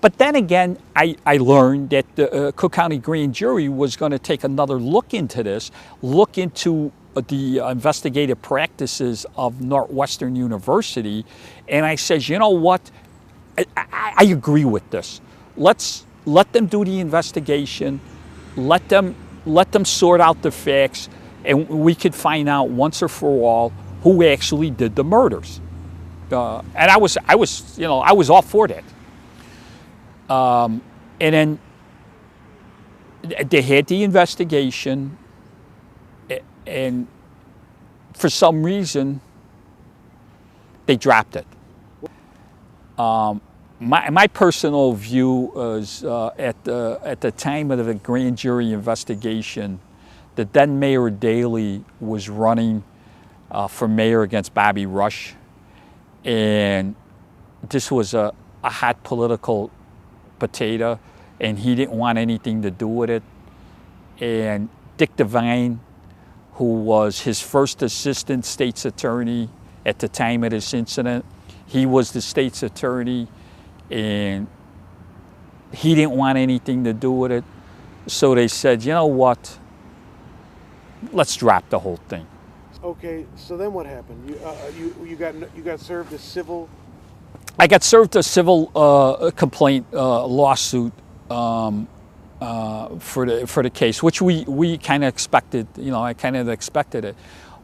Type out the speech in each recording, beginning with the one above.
But then again, I learned that the Cook County Grand Jury was going to take another look into this, look into the investigative practices of Northwestern University. And I says, you know what? I agree with this. Let them do the investigation. Let them sort out the facts, and we could find out once and for all who actually did the murders. And I was all for that. And then they had the investigation, and for some reason they dropped it. My personal view is at the time of the grand jury investigation, that then Mayor Daley was running for mayor against Bobby Rush, and this was a hot political potato, and he didn't want anything to do with it. And Dick Devine, who was his first assistant state's attorney at the time of this incident, he was the state's attorney, and he didn't want anything to do with it. So they said, you know what, let's drop the whole thing. Okay, so then what happened? You got served a civil. I got served a civil complaint lawsuit for the case, which we kind of expected. You know, I kind of expected it,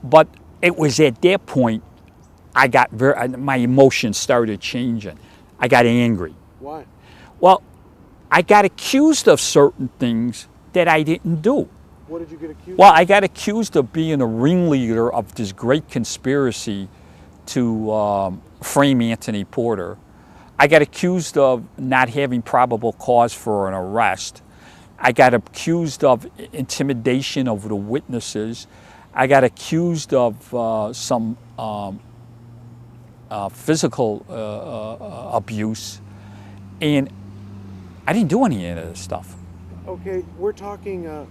but it was at that point I got my emotions started changing. I got angry. Why? Well, I got accused of certain things that I didn't do. What did you get accused of? Well, I got accused of being a ringleader of this great conspiracy to frame Anthony Porter. I got accused of not having probable cause for an arrest. I got accused of intimidation of the witnesses. I got accused of some physical abuse, and I didn't do any of this stuff. Okay, we're talking,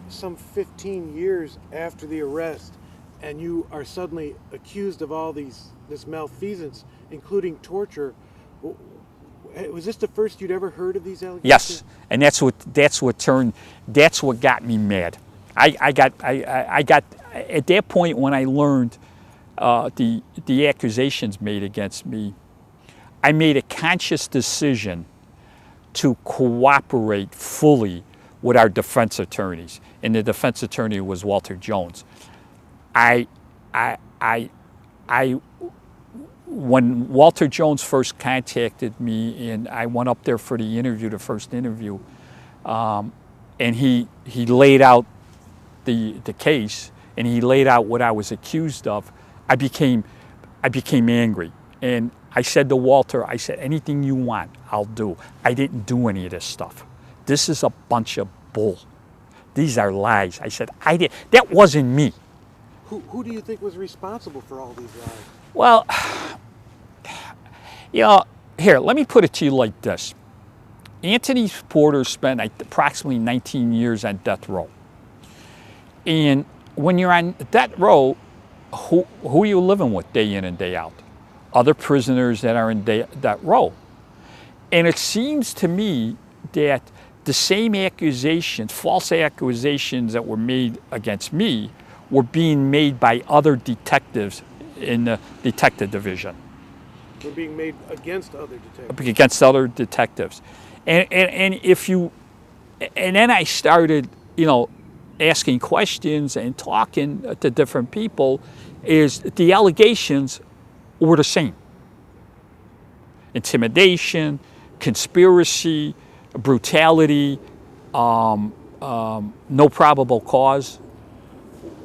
some 15 years after the arrest, and you are suddenly accused of all this malfeasance, including torture. Was this the first you'd ever heard of these allegations? Yes, and that's what got me mad. I got at that point when I learned the accusations made against me, I made a conscious decision to cooperate fully with our defense attorneys, and the defense attorney was Walter Jones. When Walter Jones first contacted me, and I went up there for the first interview, and he laid out the case, and he laid out what I was accused of, I became angry. And I said to Walter, I said, anything you want, I'll do. I didn't do any of this stuff. This is a bunch of bull. These are lies. I said, that wasn't me. Who do you think was responsible for all these lies? Well, here, let me put it to you like this. Anthony Porter spent approximately 19 years on death row. And when you're on death row, who are you living with day in and day out? Other prisoners that are in death row. And it seems to me that the same accusations, false accusations that were made against me, were being made by other detectives in the detective division. Were being made against other detectives. Against other detectives, and then I started, asking questions and talking to different people. Is the allegations were the same: intimidation, conspiracy, brutality, no probable cause.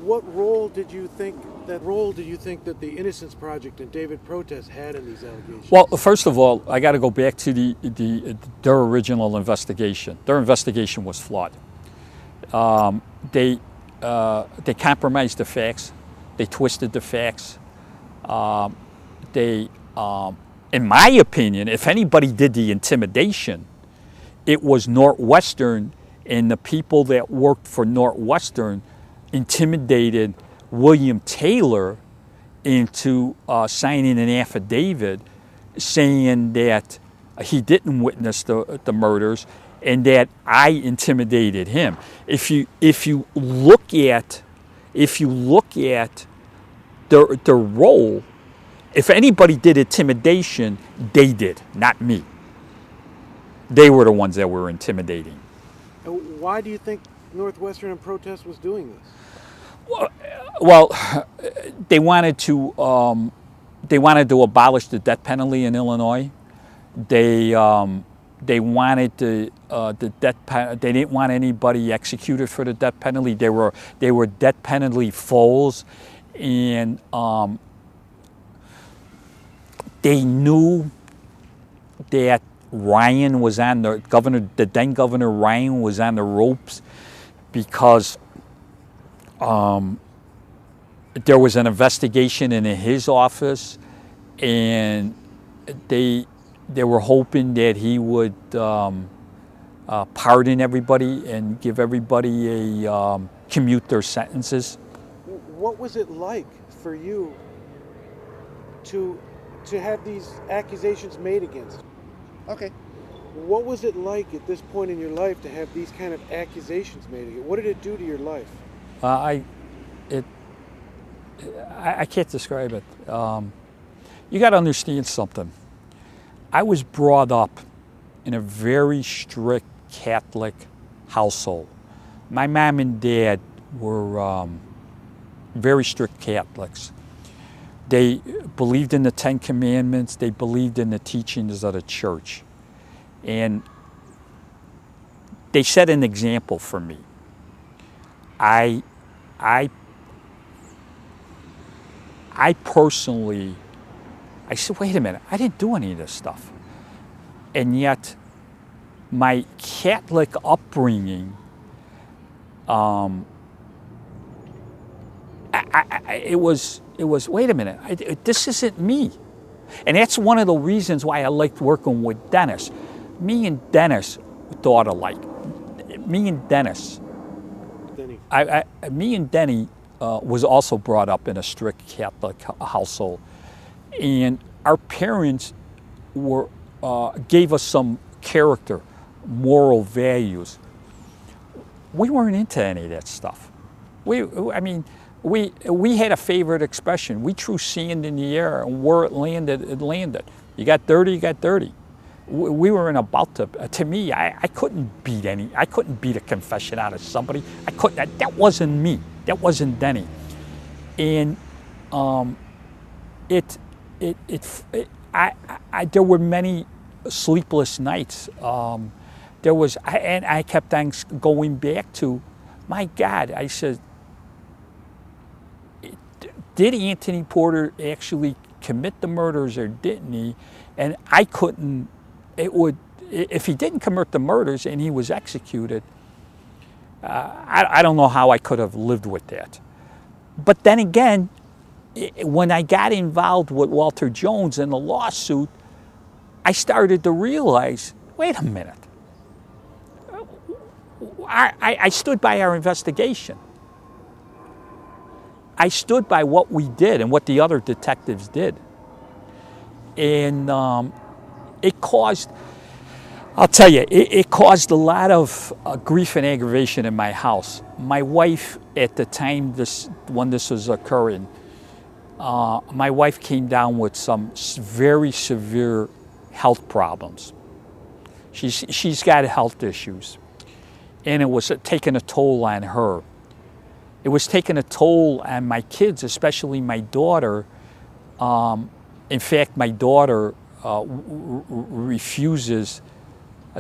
What role did you think that the Innocence Project and David Protest had in these allegations? Well, first of all, I got to go back to their original investigation. Their investigation was flawed. They compromised the facts. They twisted the facts. In my opinion, if anybody did the intimidation, it was Northwestern, and the people that worked for Northwestern intimidated William Taylor into signing an affidavit saying that he didn't witness the murders, and that I intimidated him. If you look at their role, if anybody did intimidation, they did, not me. They were the ones that were intimidating. And why do you think Northwestern and Protest was doing this? Well, they wanted to abolish the death penalty in Illinois. They wanted the death penalty. They didn't want anybody executed for the death penalty. They were death penalty foes, and they knew that Ryan was on the then Governor Ryan was on the ropes, because there was an investigation in his office, and they were hoping that he would pardon everybody and give everybody a commute their sentences. What was it like for you to have these accusations made against you? Okay. What was it like at this point in your life to have these kind of accusations made against you? What did it do to your life? I can't describe it. You got to understand something. I was brought up in a very strict Catholic household. My mom and dad were very strict Catholics. They believed in the Ten Commandments. They believed in the teachings of the church. And they set an example for me. I personally, I said, wait a minute, I didn't do any of this stuff. And yet, my Catholic upbringing, it was, wait a minute, this isn't me. And that's one of the reasons why I liked working with Dennis. Me and Dennis thought alike. Me and Dennis. Denny. Me and Denny was also brought up in a strict Catholic household. And our parents gave us some character, moral values. We weren't into any of that stuff. We had a favorite expression. We threw sand in the air, and where it landed, it landed. You got dirty, you got dirty. We were in about to me, I couldn't beat a confession out of somebody. I couldn't, that wasn't me. That wasn't Denny. And there were many sleepless nights. I kept on going back to, my God, I said, did Anthony Porter actually commit the murders or didn't he? And I couldn't, if he didn't commit the murders and he was executed, I don't know how I could have lived with that. But then again, when I got involved with Walter Jones in the lawsuit, I started to realize, wait a minute. I stood by our investigation. I stood by what we did and what the other detectives did. And it caused, I'll tell you, it caused a lot of grief and aggravation in my house. My wife, at the time when this was occurring, my wife came down with some very severe health problems. She's got health issues. And it was taking a toll on her. It was taking a toll on my kids, especially my daughter. In fact, my daughter refuses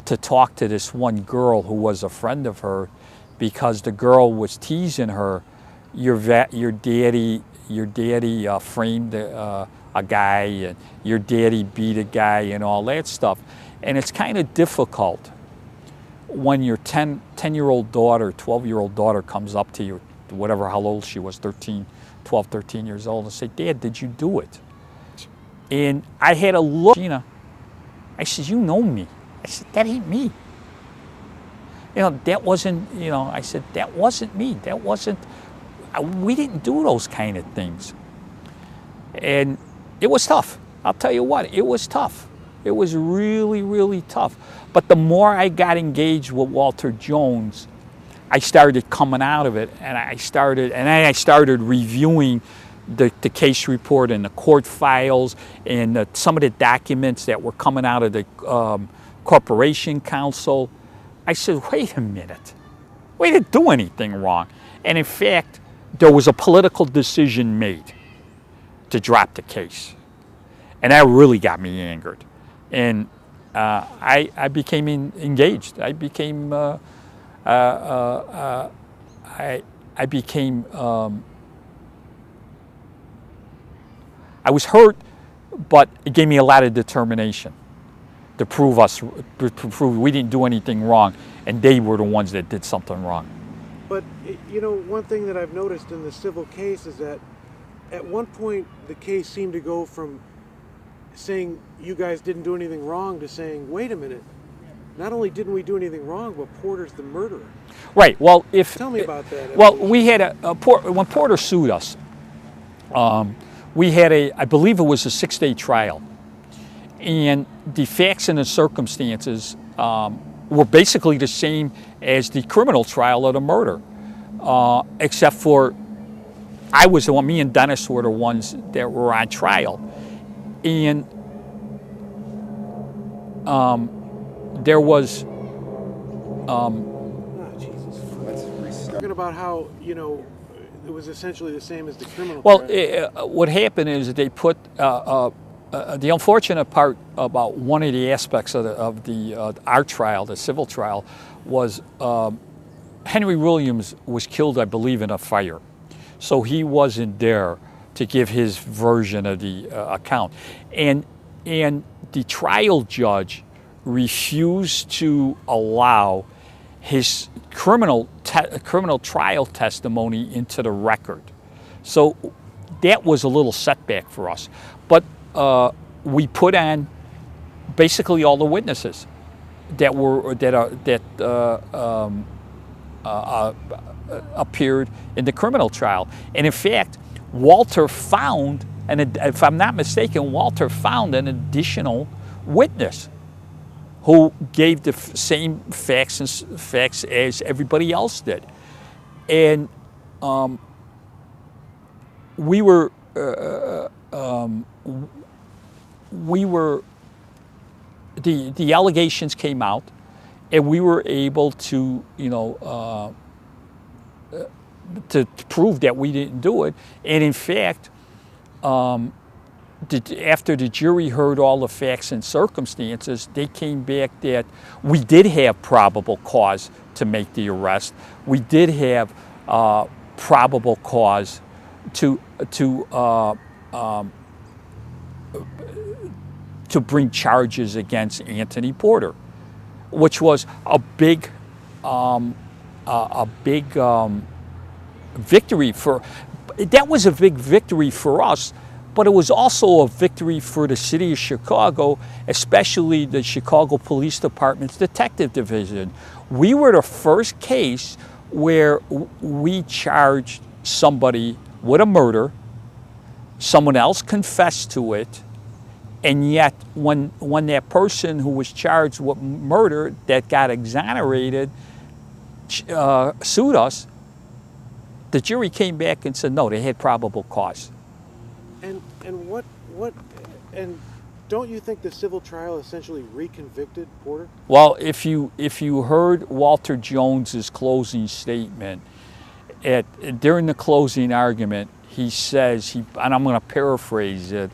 to talk to this one girl who was a friend of her, because the girl was teasing her. Your daddy framed a guy, and your daddy beat a guy, and all that stuff. And it's kind of difficult when your 10-year-old daughter, 12-year-old daughter comes up to you, whatever, how old she was, 12, 13 years old, and say, Dad, did you do it? And I had a look, Gina. I said, you know me. I said, that ain't me. You know, that wasn't, I said, that wasn't me. That wasn't, we didn't do those kind of things. And it was tough. I'll tell you what, it was tough. It was really, really tough. But the more I got engaged with Walter Jones, I started coming out of it, and I started reviewing the case report and the court files and some of the documents that were coming out of the Corporation Council. I said, wait a minute, we didn't do anything wrong. And in fact, there was a political decision made to drop the case. And that really got me angered. And I became engaged. I became, I became, I was hurt, but it gave me a lot of determination to prove we didn't do anything wrong, and they were the ones that did something wrong. But, you know, one thing that I've noticed in the civil case is that at one point the case seemed to go from saying you guys didn't do anything wrong to saying, wait a minute, not only didn't we do anything wrong, but Porter's the murderer. Right. Well, Tell me about that. Well, we had when Porter sued us, we had I believe it was a 6-day trial. And the facts and the circumstances were basically the same as the criminal trial of the murder, except for me and Dennis were the ones that were on trial. And there was... Talking about how, you know, it was essentially the same as the criminal trial. What happened is that they put... the unfortunate part about one of the aspects of our trial, the civil trial, was Henry Williams was killed, I believe, in a fire. So he wasn't there to give his version of the account. And the trial judge refused to allow his criminal trial testimony into the record. So that was a little setback for us. But we put on basically all the witnesses that appeared in the criminal trial. And in fact, Walter found, and if I'm not mistaken, Walter found an additional witness who gave the same facts as everybody else did. And we were the allegations came out, and we were able to, you know, to prove that we didn't do it. And in fact, after the jury heard all the facts and circumstances, they came back that we did have probable cause to make the arrest. We did have probable cause to bring charges against Anthony Porter, which was a big victory for. That was a big victory for us, but it was also a victory for the city of Chicago, especially the Chicago Police Department's detective division. We were the first case where we charged somebody with a murder, someone else confessed to it, and yet when that person who was charged with murder that got exonerated sued us, the jury came back and said no, they had probable cause. And don't you think the civil trial essentially reconvicted Porter? Well, if you heard Walter Jones's closing statement, during the closing argument, he says, and I'm going to paraphrase it,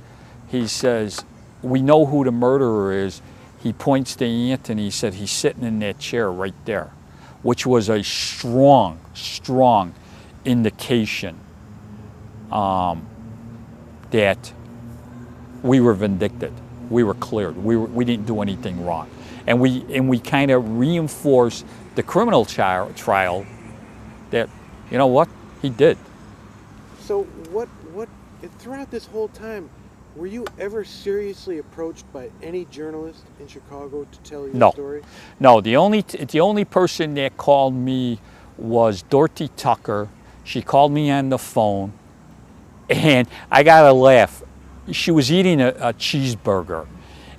he says, we know who the murderer is. He points to Anthony, he said, he's sitting in that chair right there, which was a strong indication that we were vindicted, we were cleared, we didn't do anything wrong. And we kind of reinforced the criminal trial that, you know what, he did. So what throughout this whole time, were you ever seriously approached by any journalist in Chicago to tell your story? No, the only person that called me was Dorothy Tucker. She called me on the phone, and I gotta laugh. She was eating a cheeseburger,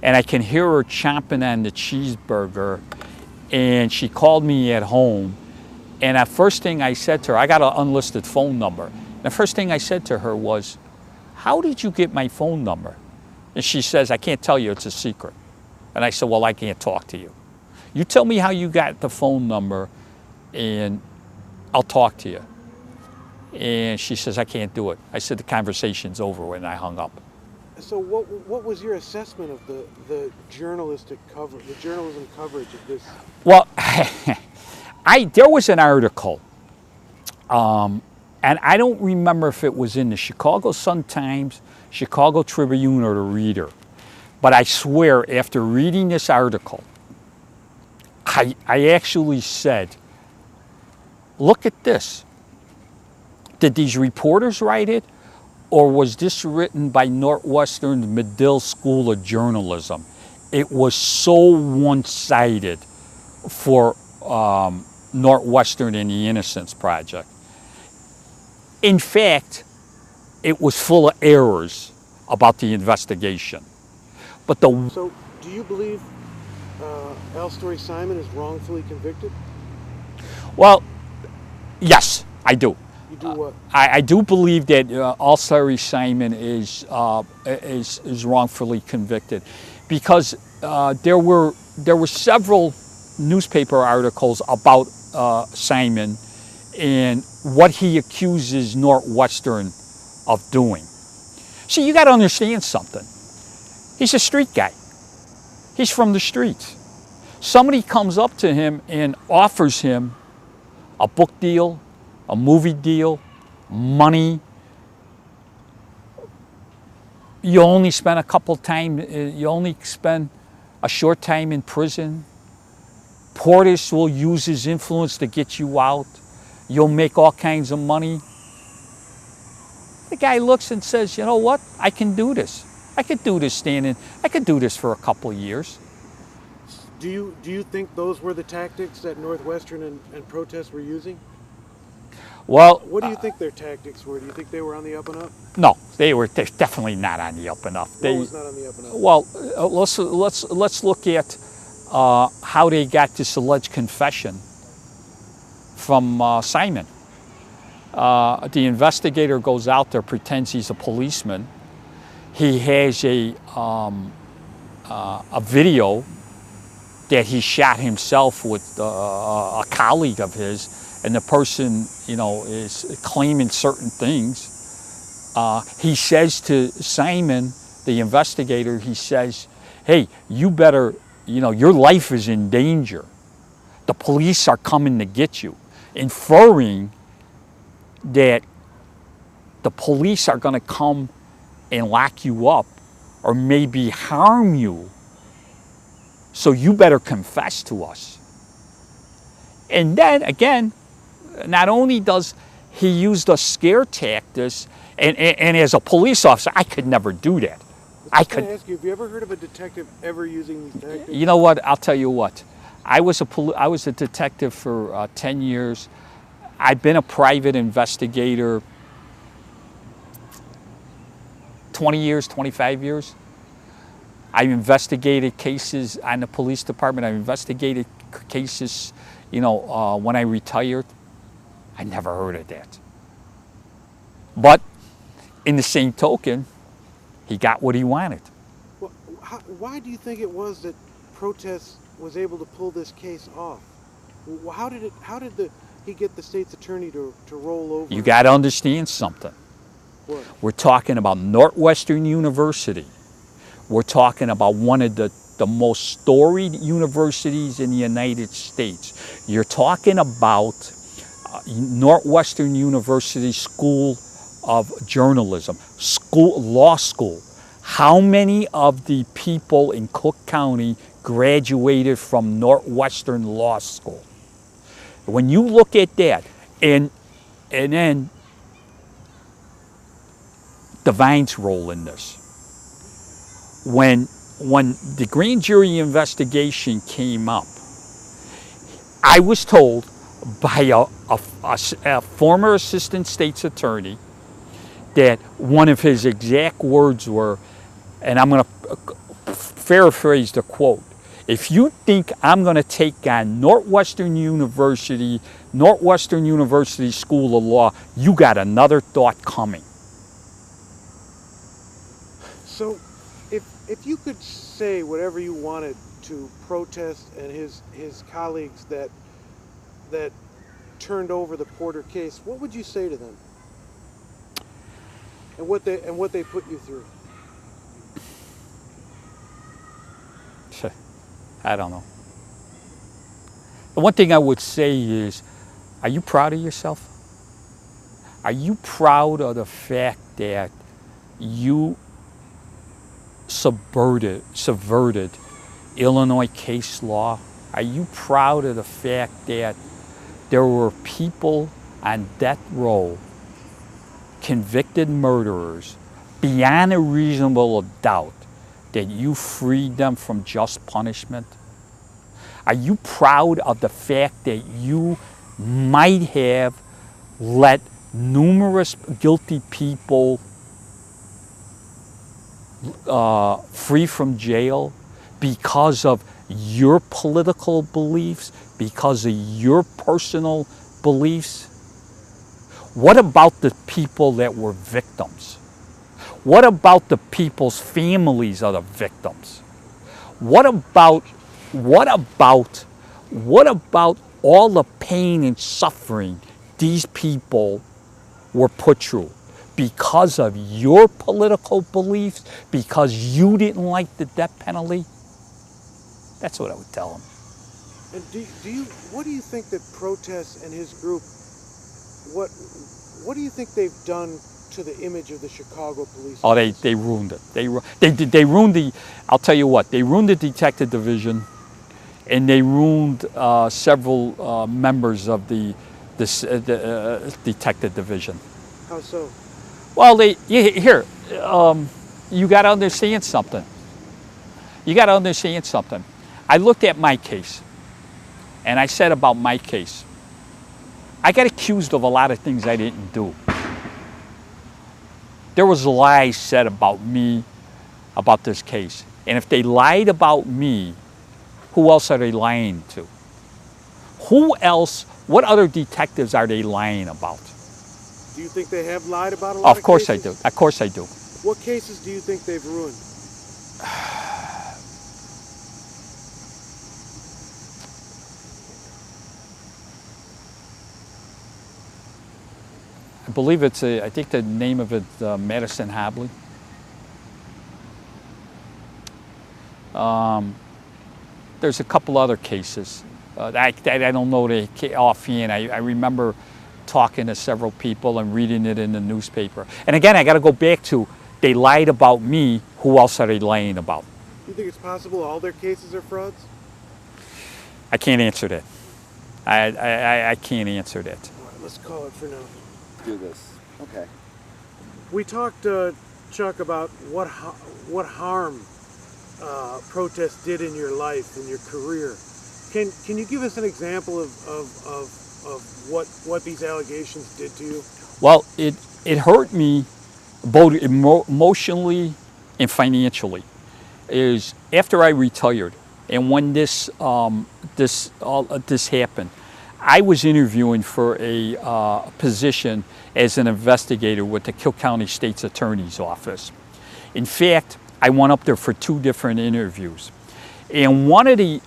and I can hear her chomping on the cheeseburger, and she called me at home, and the first thing I said to her, I got an unlisted phone number. The first thing I said to her was, "How did you get my phone number?" And she says, "I can't tell you, it's a secret." And I said, "Well, I can't talk to you. You tell me how you got the phone number, and I'll talk to you." And she says, "I can't do it." I said, "The conversation's over," when I hung up. So what was your assessment of the journalism coverage of this? Well, there was an article, and I don't remember if it was in the Chicago Sun-Times, Chicago Tribune, or the Reader. But I swear, after reading this article, I actually said, "Look at this. Did these reporters write it, or was this written by Northwestern's Medill School of Journalism?" It was so one-sided for Northwestern and the Innocence Project. In fact, it was full of errors about the investigation. But So, do you believe L. Story Simon is wrongfully convicted? well, yes, I do. You do what? I do believe that Al-Sari Simon is wrongfully convicted, because there were several newspaper articles about Simon and what he accuses Northwestern of doing. See, you got to understand something. He's a street guy. He's from the streets. Somebody comes up to him and offers him a book deal, a movie deal, money. You only spend a short time in prison. Portis will use his influence to get you out. You'll make all kinds of money. The guy looks and says, "You know what? I can do this. I could do this I could do this for a couple of years." Do you think those were the tactics that Northwestern and protests were using? Well, What do you think their tactics were? Do you think they were on the up and up? no, they're definitely not on the up and up. What was not on the up and up? Well, let's look at how they got this alleged confession from Simon. The investigator goes out there, pretends he's a policeman. He has a video that he shot himself with a colleague of his, and the person, is claiming certain things. He says to Simon, the investigator, he says, "Hey, you better, your life is in danger. The police are coming to get you," inferring that the police are going to come and lock you up or maybe harm you. So you better confess to us. And then again, not only does he use the scare tactics, and as a police officer, I could never do that. I ask you, have you ever heard of a detective ever using these tactics? You know what? I'll tell you what. I was a detective for 10 years. I've been a private investigator 20 years, 25 years. I've investigated cases on the police department. I've investigated cases, when I retired. I never heard of that. But in the same token, he got what he wanted. Well, why do you think it was that Protest was able to pull this case off? How did he get the state's attorney to roll over? You got to understand something. What? We're talking about Northwestern University. We're talking about one of the most storied universities in the United States. You're talking about Northwestern University School of Journalism, law school. How many of the people in Cook County graduated from Northwestern Law School? When you look at that, and then Divine's role in this. When the grand jury investigation came up, I was told by a former assistant state's attorney that one of his exact words were, and I'm going to paraphrase the quote. If you think I'm going to take on Northwestern University School of Law, you got another thought coming. So, if you could say whatever you wanted to Protest and his colleagues that turned over the Porter case, what would you say to them? And what they put you through? I don't know. The one thing I would say is, are you proud of yourself? Are you proud of the fact that you subverted Illinois case law? Are you proud of the fact that there were people on death row, convicted murderers, beyond a reasonable doubt, that you freed them from just punishment? Are you proud of the fact that you might have let numerous guilty people free from jail because of your political beliefs, because of your personal beliefs? What about the people that were victims? What about the people's families of the victims? What about all the pain and suffering these people were put through because of your political beliefs, because you didn't like the death penalty? That's what I would tell them. And what do you think that Protest and his group, what do you think they've done to the image of the Chicago police? Oh, they ruined it. They ruined the, I'll tell you what, they ruined the detective division, and they ruined several members of the detective division. How so? Well, you got to understand something. I looked at my case, and I said about my case, I got accused of a lot of things I didn't do. There was lies said about me, about this case. And if they lied about me, who else are they lying to? Who else, what other detectives are they lying about? Do you think they have lied about a lot of cases? Of course I do. Of course I do. What cases do you think they've ruined? I believe I think the name of it, Madison Hobley. There's a couple other cases. I don't know the offhand. I remember talking to several people and reading it in the newspaper. And again, I got to go back to, they lied about me. Who else are they lying about? Do you think it's possible all their cases are frauds? I can't answer that. I can't answer that. All right, let's call it for now. Do this. Okay. We talked, Chuck, about what harm Protest did in your life, in your career. Can you give us an example of what these allegations did to you? Well, it hurt me both emotionally and financially. Is after I retired, and when this happened, I was interviewing for a position as an investigator with the Kill County State's Attorney's Office. In fact, I went up there for 2 different interviews, and one of the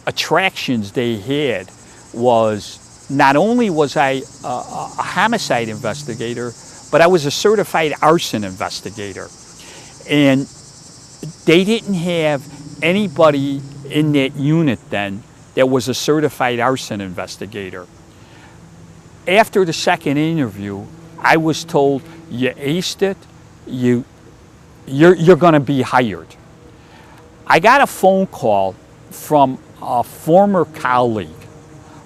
attractions they had was, not only was I a homicide investigator, but I was a certified arson investigator, and they didn't have anybody in that unit then that was a certified arson investigator. After the second interview, I was told, you aced it, you're going to be hired. I got a phone call from a former colleague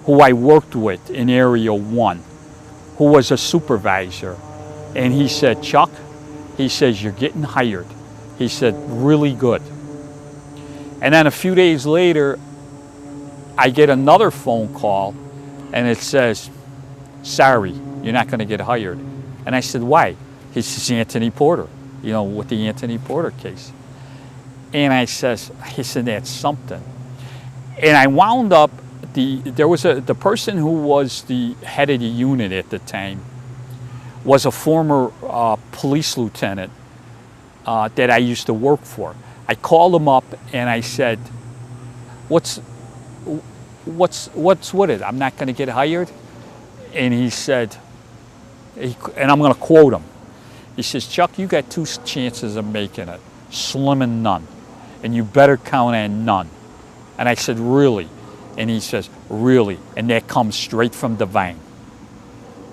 who I worked with in Area 1, who was a supervisor, and he said, Chuck, he says, you're getting hired. He said, really good. And then a few days later, I get another phone call, and it says, sorry, you're not going to get hired. And I said, why? He says, Anthony Porter, with the Anthony Porter case. And I says, isn't that something? And I wound up, there was the person who was the head of the unit at the time was a former police lieutenant that I used to work for. I called him up and I said, what's with it? I'm not going to get hired? And he said, and I'm going to quote him. He says, Chuck, you got 2 chances of making it, slim and none. And you better count on none. And I said, really? And he says, really? And that comes straight from Divine.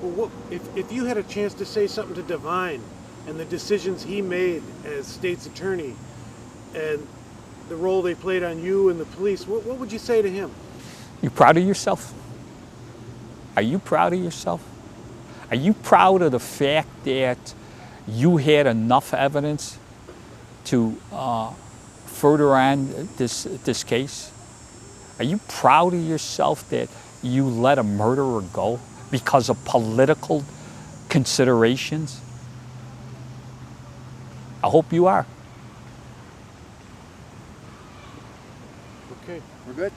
Well, if you had a chance to say something to Divine and the decisions he made as state's attorney and the role they played on you and the police, what would you say to him? You proud of yourself? Are you proud of yourself? Are you proud of the fact that you had enough evidence to further on this case? Are you proud of yourself that you let a murderer go because of political considerations? I hope you are. Okay. We're good?